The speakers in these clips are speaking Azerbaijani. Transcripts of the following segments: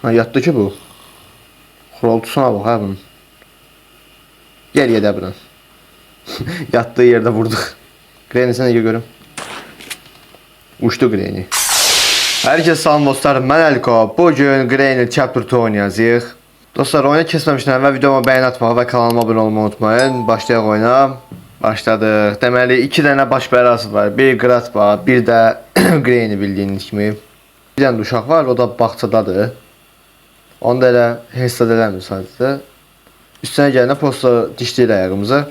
Ha, yatdı ki bu. Xroltusuna bak ha bunun. Gel yedə buradan. Yattığı yerde vurduk. Granny sen de görüm. Uçtu Granny. Herkes salam dostlar, mən Elko. Bugün Granny Chapter 2 oynayacağıq. Dostlar, oyuna keçməmişdən əvvəl videoma bəyən atmağı və kanalıma abunə olmayı unutmayın. Başlayaq oyuna. Başladıq. Deməli 2 dənə baş bəlası var. Bir Grat var, bir də Granny bildiyiniz kimi. Bir dənə uşaq var, o da bağçadadır. Onu da elə hesab eləmir sadəcə. Üstünə gələnə posta dişləyir ayağımıza.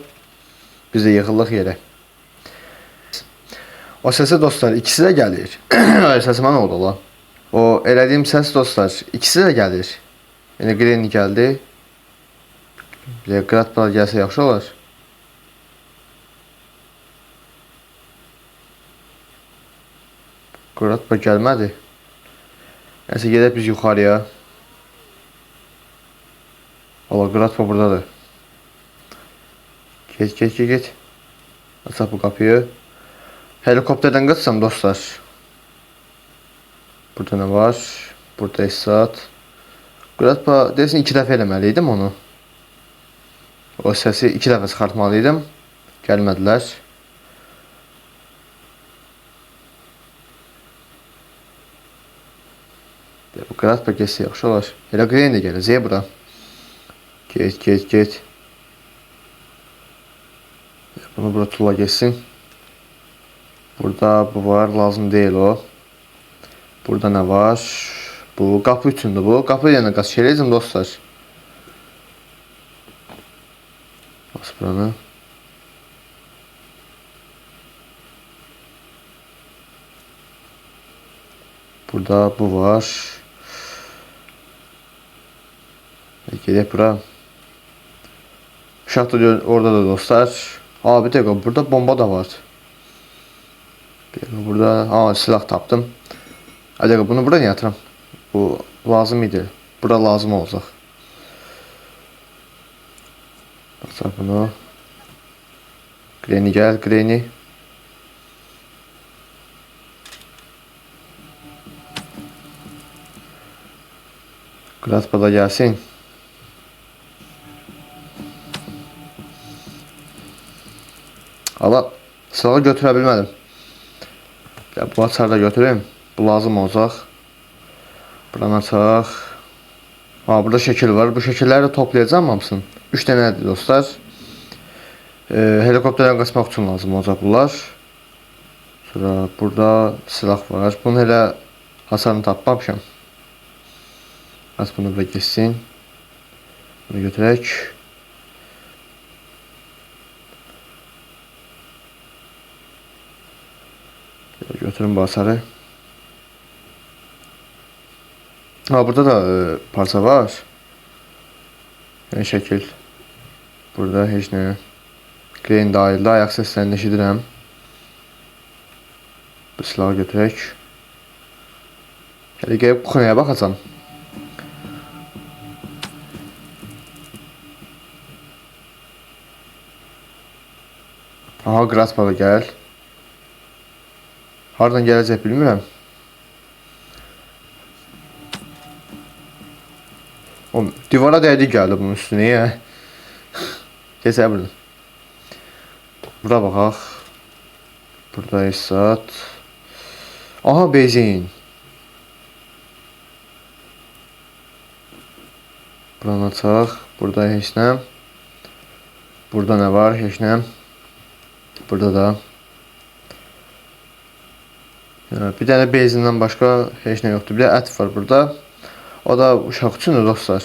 Biz də yıxıldıq yerə. O səsə dostlar ikisi də gəlir. Səsimə nə oldu lan? O elədiyim səs dostlar ikisi də gəlir. Yəni Granny gəldi. Bir də Grat bala gəlsə yaxşı olar. Grat bala gəlmədi. Nəsə gedək biz yuxarıya. Valla Grat bala buradadır. Get. Açaq bu qapıyı. Helikopterden qaçsam dostlar. Burada ne var? Burada saat. Grat bala desin 2 dəfə eləməliydim onu. O səsi 2 dəfə çıxartmalıydım. Gəlmədilər. Bu Grat bala gəlsə yaxşı olar. Elə Granny də gələcək bura. Get. Bunu bura tulla geçsin. Burada bu var, lazım değil o. Burada ne var? Bu qapı üçündür bu. Qapı ilə qaç eləyəcəm dostlar. Bas buranı. Burada bu var. Gedək bura. Uşaq da orada da dostlar. Aa bir dakika, burada bomba da var. Burada silah tapdım. Hadi bunu buraya yatıram. Bu lazım idi. Bura lazım olacaq. Basaq bunu. Granny gel, Granny. Grat bala gelsin. Allah silahı götürə bilmədim. Ya, bu açarı da götüreyim. Bu lazım olacaq. Buranı açaq. Burada şəkil var. Bu şəkilləri də toplayacağım hamısını. 3 dənədir dostlar. Helikopterdən qaçmaq üçün lazım olacaq bunlar. Sonra burada silah var. Bunun elə hasarını tapmamışam. Az bunu bura geçsin. Bunu götürək. Götürün bu hasarı. Burada da parça var. Yəni şəkil. Burada heç nə. Granny dahildə ayaq səslərini eşidirəm. Bu silahı götürək. Hələ gəlib kuxunaya baxacam. Aha, Grat bala gəl. Hardan gələcək bilmirəm. O divara dəydi gəldi bunun üstüne ya. Keçək buradan. Bura baxaq. Burada saat. Aha, benzin. Buranı açaq. Burada heç nə. Burada nə var? Heç nə. Burada da. Bir dənə benzindən başqa heç nə yoxdur. Bir də ət var burada. O da uşaq üçündür dostlar.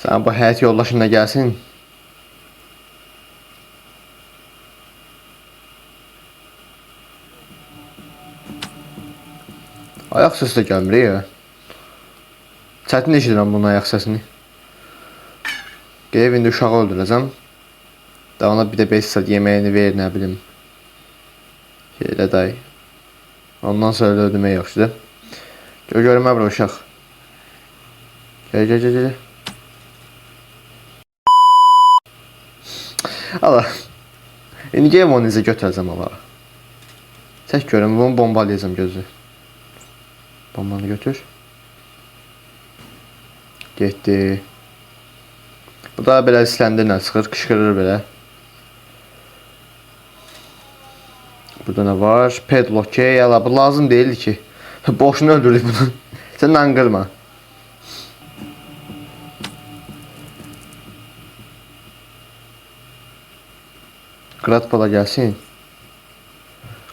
Sən bu həyat yoldaşınla gəlsin. Ayaq səsi də gəlmir ya. Çətin eşidirəm bunun ayaq səsini. Gəlib indi uşağı öldürəcəm. Da ona bir də 5 saat yeməyini ver, nə bilim. Elə day. Ondan sonra öldürmək yaxşıdır. Görmə bura uşaq. Gəl. Allah. İndi gələm onu necə götürəcəm ala. Çək görüm, bunu bombalayacağım gözü. Bombanı götür. Getdi. Bu da belə siləndirlə çıxır, qışqırır belə. Burada nə var? Padlock, yala, bu lazım deyildi ki. Boşuna öldürdük bunu. Sən nanqırma. Gratpa da gəlsin.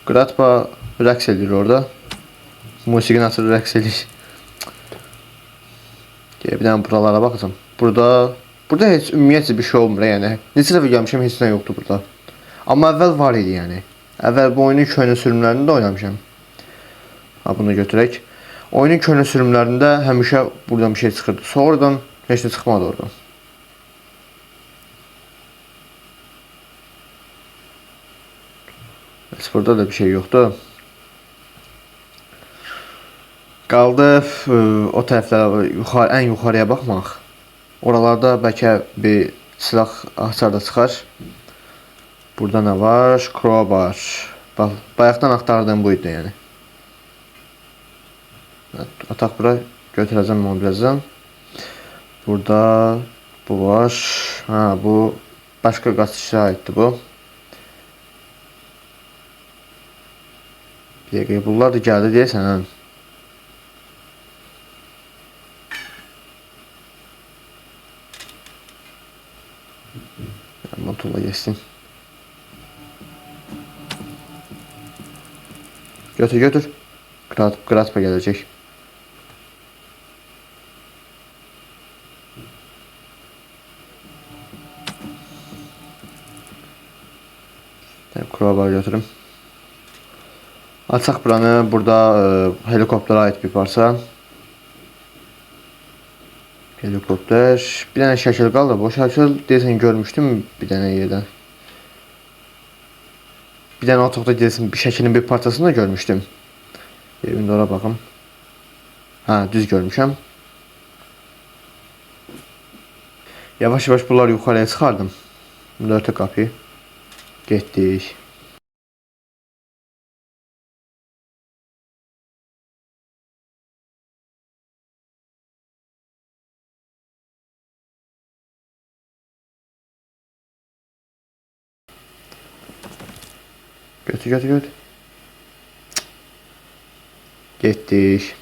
Gratpa rəqs edir orada. Musiqini açır, rəqs edir. Bir dənə buralara baxacağım. Burada heç ümumiyyətcə bir şey olmur yəni. Neçə dəfə gəlmişəm, heç nə yoxdur burada. Amma əvvəl var idi yəni. Əvvəl bu oyunun köhnə sürümlərində oynamışam. Ha, bunu götürək. Oyunun köhnə sürümlərində həmişə buradan bir şey çıxırdı. Sonradan heç nə çıxmadı oradan. Burada da bir şey yoxdur. Qaldı o tərəflərə, ən yuxarıya baxmaq. Oralarda bəlkə bir silah açar da çıxar. Burada nə var? Crowbar. Bax, bayaqdan axtardığım bu idi yəni. Ataq bura, götürəcəm onu birazdan. Burada bu var. Ha, bu başqa qaçışa aiddir bu. Bunlar da gəldi deyəsən, hə? Motorla geçsin. Götür. Gratpa gelecek. Crowbar götürüm. Açaq buranı, burada helikopterə ait bir parça. Helikopter. Bir dənə şəkil qaldı. Bu şəkil deyəsən görmüşdüm bir dənə yerdən. Bir dənə otaqda deyəsən bir şəkilin bir parçasını da görmüşdüm. İndi ora baxım. Ha, düz görmüşəm. Yavaş-yavaş bunlar yuxarıya çıxardım. Şimdi örtə qapıyı. Getdik. Götür. Getdik.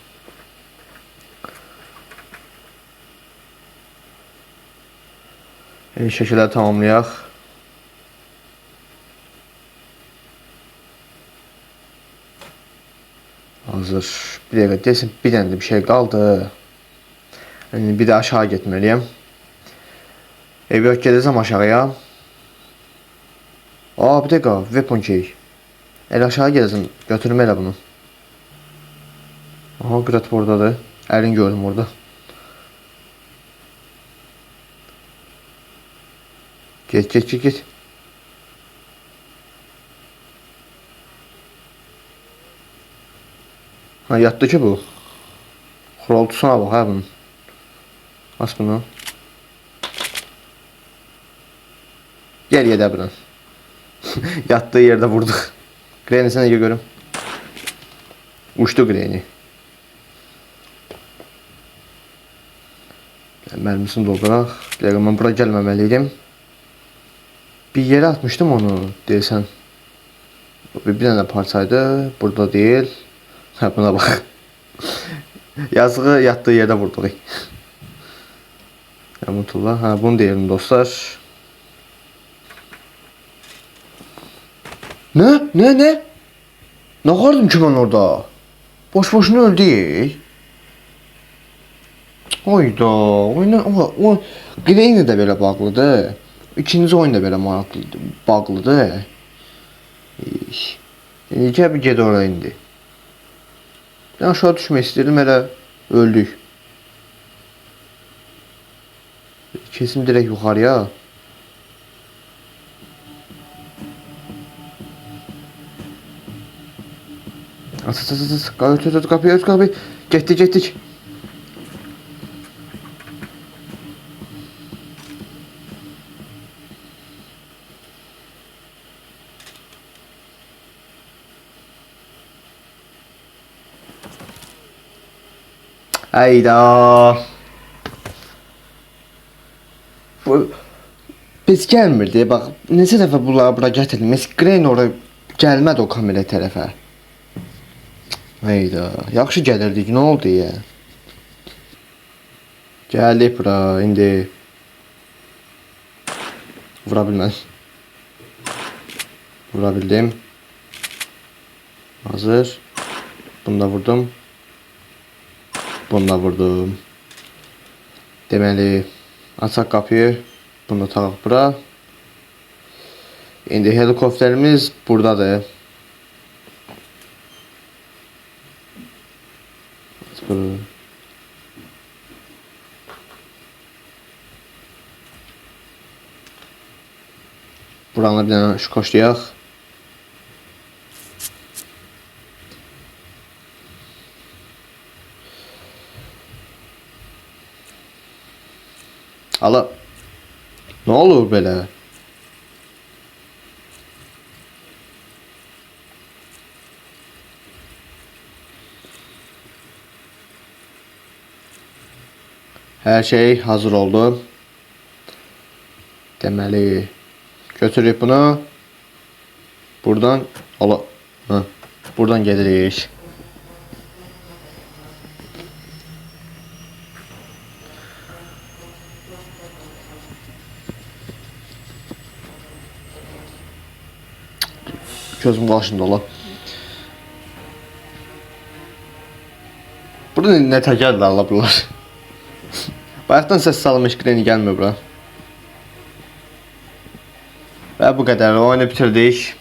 Şəkilləri tamamlayaq. Hazır. Bir dəqiqə desin, bir dənə də bir şey qaldı. Bir də aşağı getməliyəm. Evi gedəcəm aşağıya. Aa, bir dəqiqə, weapon key. El aşağı gələcəm, götürmə elə bunu. Aha, Grat buradadır. Əlini gördüm orada. Get. Ha, yatdı ki bu. Xuraltısına bax, hə bunun. As bunu. Gel yedə buradan. Yattığı yerde vurduk. Granny sen de görüm. Uçtu Granny. Mermisini dolduraq. Bir dəqiqə, mən bura gəlməməliydim. Bir yere atmışdım onu deyəsən. Bir dənə parçaydı. Burada değil. Ha, buna bak. Yazığı yattığı yerde vurduq. Yamutullah. Ha, bunu deyirəm dostlar. Ne? Ne vardım ki ben orada? Boşuna öldü. Oyda, o Granny də belə bağlıdır. İkinci oyun da belə maraqlıdır, bağlıdır. Gəl bir ged oraya indi. Ben aşağı düşmək istəyirdim, elə öldük. Kesim direkt yuxarıya. At. Kapıyı. Getdik. Hayda. Bu biz gəlmirdi. Bax, neçə dəfə bunları bura gətirdim. Mes Grain ora gəlmədi o kamera tərəfə. Hayda. Yaxşı gəlirdik. Nə oldu ya? Gəldik bura indi. Vura bilmədim. Vura bildim. Hazır. Bunu da vurdum. Bunu da vurdum. Deməli, açaq qapıyı. Bunu da taqaq bura. İndi helikopterimiz buradadır. Buranı bir dənə şkoşlayaq. Ala, nə olur belə? Hər şey hazır oldu. Deməli, götürüb bunu. Buradan, ala, buradan gedirik. Gözüm qarşımda ola. Burada nə təkərdir ala bunlar. Bayaqdan səs salmış Grain gəlmir bura. Və bu qədər oyunu bitirdik.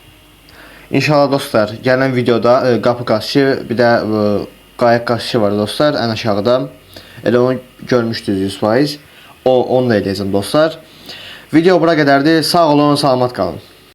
İnşallah dostlar, gələn videoda qapı qaçışı, bir də qayıq qaçışı var dostlar, ən aşağıda. Elə onu görmüşdünüz 100%. Onu da eləyəcəm dostlar. Video bura qədərdir. Sağ olun, salamat qalın.